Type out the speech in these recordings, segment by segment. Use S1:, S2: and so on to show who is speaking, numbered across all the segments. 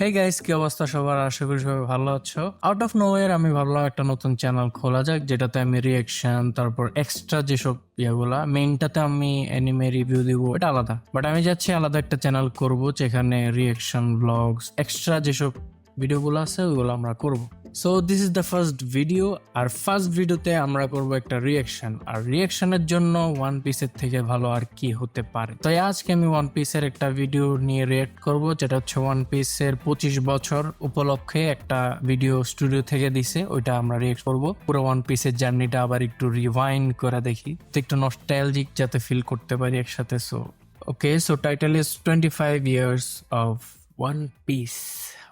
S1: Hey guys, কি অবস্থা সবার? আশা করি সবাই ভালো আছো। আউট অফ নোওয়্যার আমি ভাবলাম একটা নতুন চ্যানেল খোলা যাক, যেটাতে আমি রিয়েকশন, তারপর এক্সট্রা যেসব ইয়াগুলা, মেইনটাতে আমি অ্যানিমে রিভিউ দিব, এটা আলাদা। বাট আমি যাচ্ছি আলাদা একটা চ্যানেল করব, যেখানে রিয়েকশন, ব্লগস, এক্সট্রা যেসব ভিডিওগুলো আছে ওইগুলো আমরা করব। So this is the first video. আর ফার্স্ট ভিডিওতে আমরা করব একটা রিয়েকশন। আর রিয়েকশনের জন্য ওয়ান পিসের থেকে ভালো আর কি হতে পারে। তাই আজকে আমি ওয়ান পিসের একটা ভিডিও নিয়ে রিয়েক্ট করব, যেটা হচ্ছে ওয়ান পিসের 25 বছর উপলক্ষে একটা ভিডিও স্টুডিও থেকে দিছে, ওইটা আমরা রিয়েক্ট করব। পুরো ওয়ান পিসের জার্নিটা আবার একটু রিওয়াইন্ড করে দেখি, তো একটু নস্টালজিক যাতে ফিল করতে পারি একসাথে। So okay, so title is 25 years of One Piece.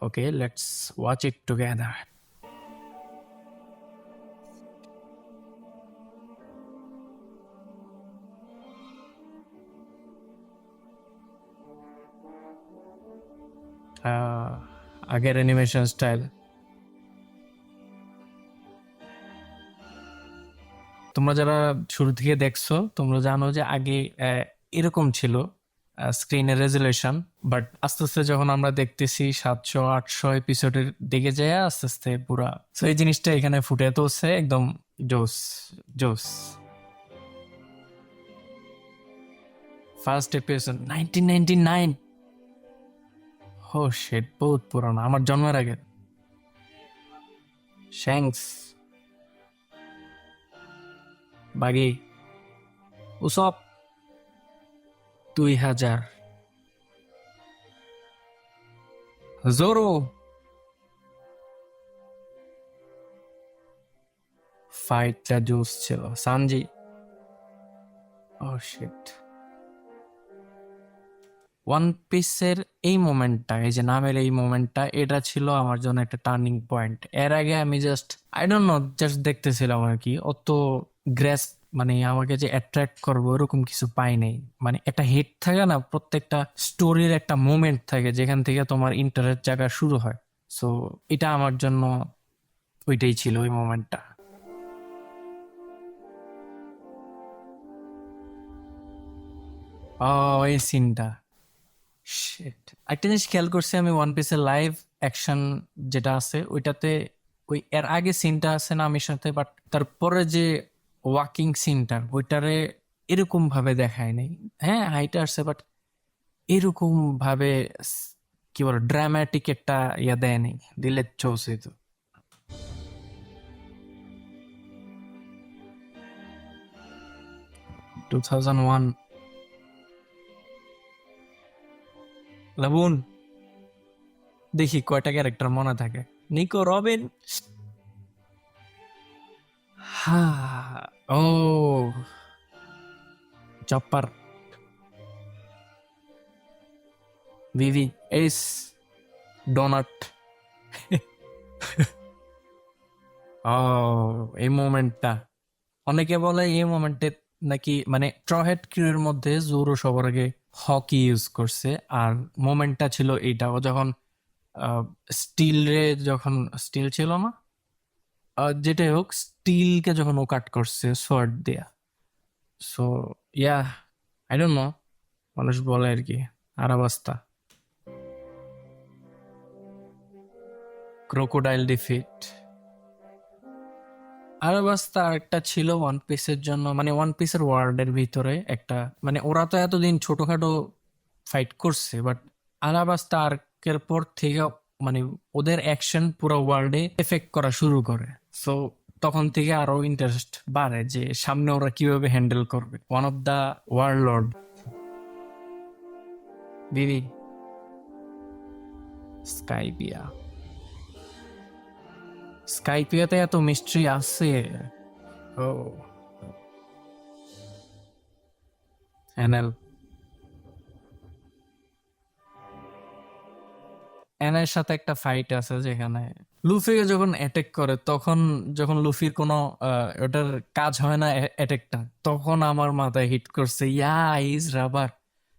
S1: Okay, let's watch it together. আগের অ্যানিমেশন স্টাইল তোমরা যারা শুরু থেকে দেখছো, তোমরা জানো যে আগে এরকম ছিল স্ক্রিনের রেজুলেশন। বাট আস্তে আস্তে যখন আমরা দেখতেছি 700-800 এপিসোডের দিকে যায়, আস্তে আস্তে পুরা, তো এই জিনিসটা এখানে ফুটে তুলছে একদম। জোস, জোস। First episode 1999। ও শিট, বহুত পুরানো, আমার জন্মের আগে। শ্যাংস, বাগি, উসব, 2000, জোরো, ফাইটটা জোস ছিল। সানজি, ও শিট। ওয়ান পিসের এই মোমেন্টটা, এই যে নামের এই মোমেন্টটা, এটা ছিল আমার জন্য একটা টার্নিং পয়েন্ট। এর আগে আমি just, I don't know, just দেখতেছিলাম আর কি। অত গ্রেস, মানে আমাকে যে অ্যাট্রাক্ট করবো ওরকম কিছু পাই নাই। মানে একটা হিট থাকে না, প্রত্যেকটা স্টোরির একটা মোমেন্ট থাকে যেখান থেকে তোমার ইন্টারেস্ট জায়গা শুরু হয়। সো এটা আমার জন্য ওইটাই ছিল, ওই মোমেন্টটা। ও, এই সিনটা, শিট। একটা জিনিস খেয়াল করছি আমি, ওয়ান পিসের লাইভ অ্যাকশন যেটা আছে ওইটাতে, ওই এর আগে সিনটা আছে না আমির সাথে, বাট তারপরে যে ওয়াকিং সিনটা, ওইটারে এরকম ভাবে দেখায় নাই। হ্যাঁ, হাইটে আসছে, বাট এরকম ভাবে কি বল, ড্রামাটিক একটা ইয়া দেয় নাই, দিলে চলছে তো। 2001। লাবুন, দেখি কয়টা ক্যারেক্টার মনে থাকে। নিকো, রবিন, হা, ও, চপার, ভিভি, এস, ডোনাট। ও, এই মোমেন্টটা, অনেকে বলে এই মোমেন্টে নাকি মানে ট্রহেড ক্রিউর মধ্যে জোরো সবার আগে হকি ইউজ করছে। আর মোমেন্টটা ছিল এইটা, ও যখন স্টিল রে, যখন স্টিল ছিল না, যেটাই হোক, স্টিলকে যখন ও কাট করছে সোয়ার্ড দিয়া। So yeah, I don't know, মানুষ বলে আর কি। আরাবাস্তা, ক্রোকোডাইল ডিফিট। আরাবাস্তা আরেকটা ছিল ওয়ান পিসের জন্য, মানে ওয়ান পিসের ওয়ার্ল্ডের ভিতরে একটা, মানে ওরা তো এতদিন ছোটখাটো ফাইট করছে, বাট আরাবাস্তা আর্কের পর থেকে মানে ওদের অ্যাকশন পুরো ওয়ার্ল্ডে এফেক্ট করা শুরু করে। সো তখন থেকে আরো ইন্টারেস্ট বাড়ে যে সামনে ওরা কিভাবে হ্যান্ডেল করবে ওয়ান অফ দা ওয়ার্ল্ড। বিবি, স্কাইপিয়া, স্কাইপিয়াতে এত মিস্ট্রি আছে। ও, এনএল, এনের সাথে একটা ফাইট আছে যেখানে লুফিকে যখন অ্যাটাক করে, তখন যখন লুফির কোনো ওটার কাজ হয় না অ্যাটাকটা, তখন আমার মাথায় হিট করছে, ইয়া ইজ রাবার।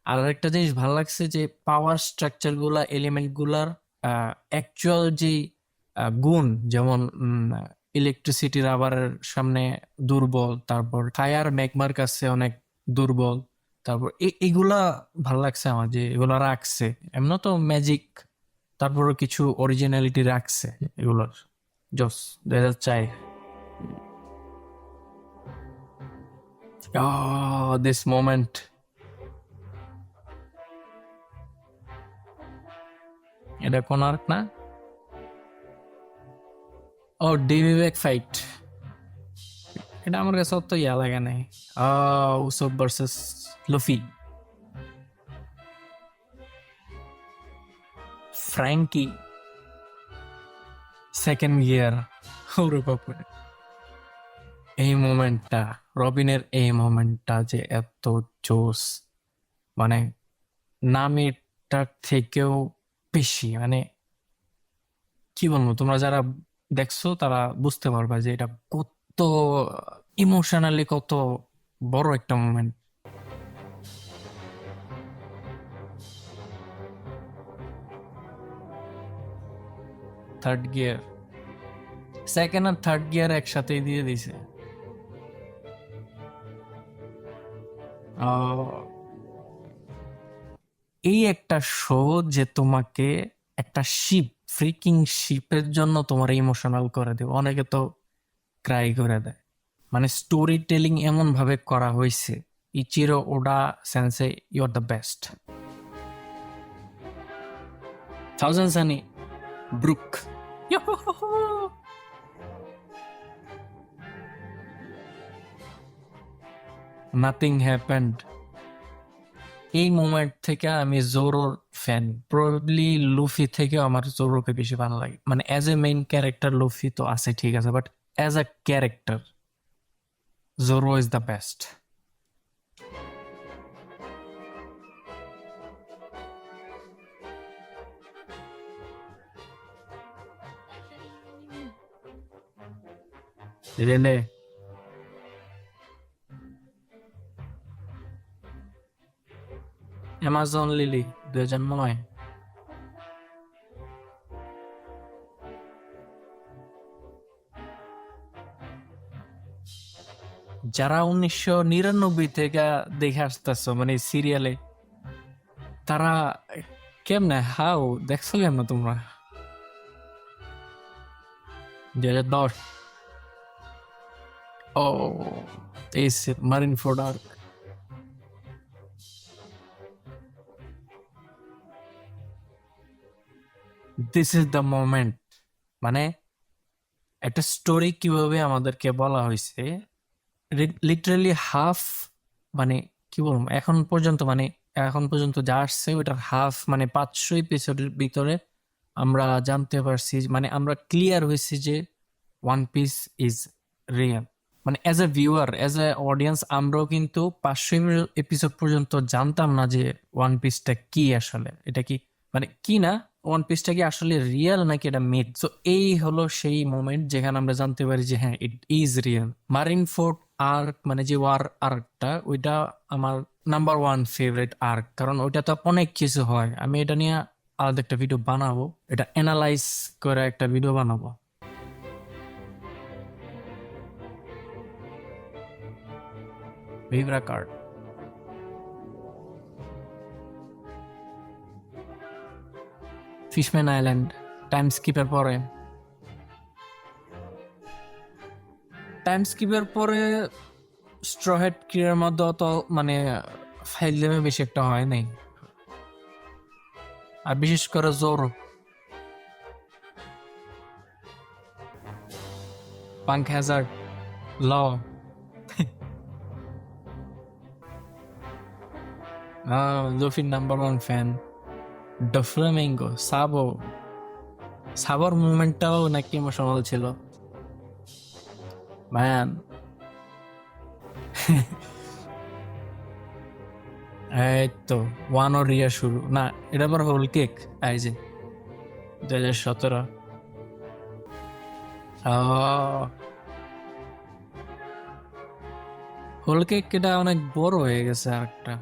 S1: আর একটা জিনিস ভালো লাগছে যে পাওয়ার স্ট্রাকচার গুলা, এলিমেন্ট গুলার অ্যাকচুয়াল যে গুণ, যেমন ইলেকট্রিসিটি রাবারের সামনে দুর্বল, তারপর ফায়ার ম্যাগমার কাছে অনেক দুর্বল। তারপর এগুলা ভাল লাগছে আমার, যে এগুলা রাখছে। এমন তো ম্যাজিক, তারপরও কিছু অরিজিনালিটি রাখছে এগুলোর। জোস 2004। দিস মোমেন্ট, এটা কোন আর্ক না? ও ডিভিভেক ফাইট, এটা আমার কাছে অত ইয়া লাগে নাই। Usopp versus Luffy, Franky, second gear. ওরে বাপরে, এই মোমেন্টটা, রবিনের এই মোমেন্টটা যে এত জোস, মানে নামিটার থেকেও বেশি, মানে কি বলবো, তোমরা যারা দেখছো তারা বুঝতে পারবা যে এটা কত ইমোশনালি কত বড় একটা মোমেন্ট। থার্ড গিয়ার, সেকেন্ড আর থার্ড গিয়ার একসাথেই দিয়ে দিছে। এই একটা শো যে তোমাকে একটা শিপ, ফ্রিকিং শিপের জন্য তোমার ইমোশনাল করে দেবে, অনেকে তো ক্রাই করে দেয়। মানে স্টোরি টেলিং এমন ভাবে করা হয়েছে, Eiichiro Oda sensei, you are the best. Thousand Sunny Brook, nothing happened. এই মোমেন্ট থেকে আমি জোরোর ফ্যান, প্রবাবলি লুফি থেকে আমার জোরোকে বেশি ভালো লাগে। মানে as a main character Luffy তো আছে ঠিক আছে, but as a character Zoro is the best. Rayleigh, Amazon Lily 2009। যারা 1999 থেকে দেখে আসতেছ মানে সিরিয়ালে, তারা কেমনে হাও দেখছো কেমনে তোমরা? 2010। ও এই Marineford arc, this is the moment. মানে একটা স্টোরি কিভাবে আমাদেরকে বলা হয়েছে, লিটারালি হাফ, মানে কি বলবো, এখন পর্যন্ত যা আসছে ওইটার হাফ, মানে 500 এপিসোডের ভিতরে আমরা জানতে পারছি, মানে আমরা ক্লিয়ার হয়েছি যে ওয়ান পিস ইজ রিয়েল। মানে as A viewer, as a audience, আমরাও কিন্তু 500 এপিসোড পর্যন্ত জানতাম না যে ওয়ান পিসটা কি আসলে, এটা কি মানে কি না, ওয়ান পিসটা কি আসলে রিয়েল নাকি এটা মিথ। তো এই হলো সেই মোমেন্ট যেখানে আমরা জানতে পারি যে হ্যাঁ, it is real. Marineford arc, মানে যে ওয়ার আর্কটা, ওইটা আমার নাম্বার ওয়ান ফেভারিট আর্ক, কারণ ওইটা তো অনেক কিছু হয়। আমি এটা নিয়ে আলাদা একটা ভিডিও বানাবো, এটা অ্যানালাইজ করে একটা ভিডিও বানাবো। ভিভরা কার্ড, ফিশম্যান আইল্যান্ড, টাইম স্কিপের পরে, স্ট্রহেড ক্রিয়ার মধ্যে অত মানে ফাইল দেবে বেশি একটা হয় নাই। আর বিশেষ করে জোরো, পাঙ্ক হ্যাজার্ড, ল, লুফির নাম্বার ওয়ান ফ্যান, ডোফ্লামিঙ্গো, সাবোর মুভমেন্টটাও নাকি ইমোশনাল ছিল ম্যান। এই তো ওয়ান ও রিয়া শুরু না, এটা আবার হোল কেক, এই যে 2017। হোল কেক এটা অনেক বড় হয়ে গেছে আরেকটা।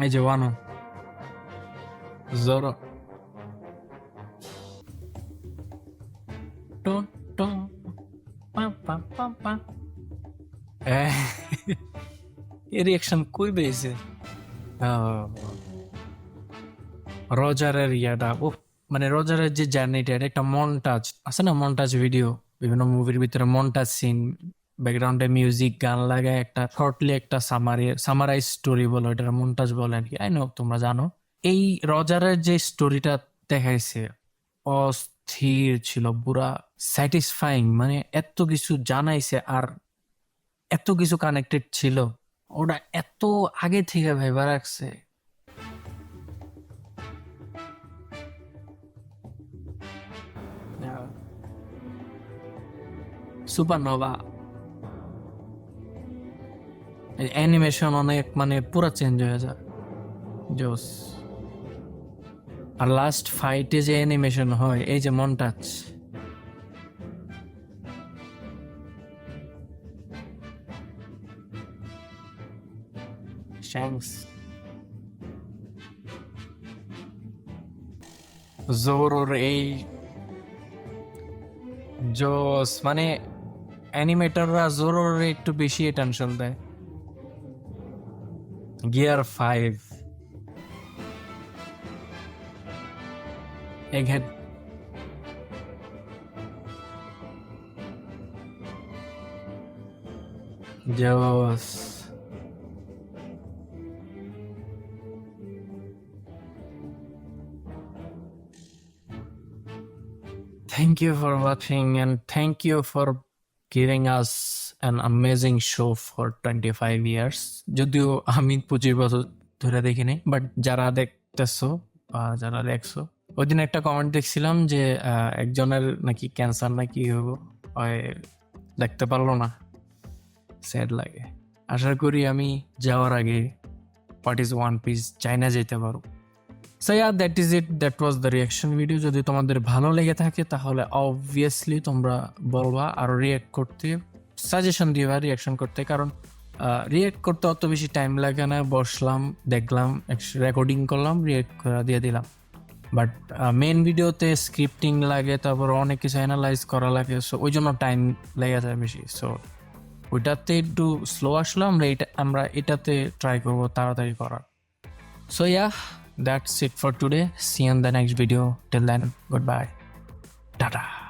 S1: এই যে ওয়ানো, জোরো, টো টো পা পা পা পা। এই রিয়াকশন কই পেয়েছে? রজারের ইয়াটা ও মানে রজারের যে জার্নিটা এটা একটা মনটাজ আছে না, মনটাজ ভিডিও বিভিন্ন মুভির ভিতরে মনটাজ সিন, ব্যাকগ্রাউন্ডে মিউজিক গান লাগায় একটা শর্টলি একটা সামারাইজ স্টোরি বলো, এটা মনটাজ বলে আর কি, আই নো তোমরা জানো। এই রজারের যে স্টোরিটা দেখাইছে অস্থির ছিল, পুরা স্যাটিসফাইং, মানে এত কিছু জানাইছে আর এত কিছু কানেক্টেড ছিল, ওটা এত আগে থেকে ভাইবা রাখছে। সুপারনোভা অ্যানিমেশন অনেক মানে পুরা চেঞ্জ হয়ে যায়, জোস। আর লাস্ট ফাইটে যে অ্যানিমেশন হয়, এই যে মনটাচ, শ্যাংস, জোরোর এই জোস, মানে অ্যানিমেটররা জোরোর একটু বেশি টেনশন দেয়। গিয়ার 5 এগহেড, জোস। Thank you for watching and thank you for giving us an amazing show for 25 years. যদিও আমি 25 বছর ধরে দেখিনি, বাট যারা দেখতেছো বা যারা দেখছো, ওই দিন একটা কমেন্ট দেখছিলাম যে একজনের নাকি ক্যান্সার নাকি হবো, দেখতে পারলো না, স্যাড লাগে। আশা করি আমি যাওয়ার আগে হোয়াট ইজ ওয়ান পিস চাইনা যেতে পারো। So yeah, that is it, that was the reaction video. যদি তোমাদের ভালো লেগে থাকে তাহলে অবভিয়াসলি তোমরা বলবা, আর রিয়াক্ট করতে সাজেশন দিবা রিয়াকশন করতে, কারণ রিয়াক্ট করতে অত বেশি টাইম লাগে না, বসলাম দেখলাম রেকর্ডিং করলাম রিয়াক্ট করে দিয়ে দিলাম। বাট মেন ভিডিওতে স্ক্রিপ্টিং লাগে, তারপর অনেক কিছু অ্যানালাইজ করা লাগে, সো ওই জন্য টাইম লেগে যায় বেশি। সো ওইটাতে একটু স্লো আসলো, আমরা এটাতে ট্রাই করবো তাড়াতাড়ি করার। So yeah, that's it for today. See you in the next video. Till then, goodbye. Tata.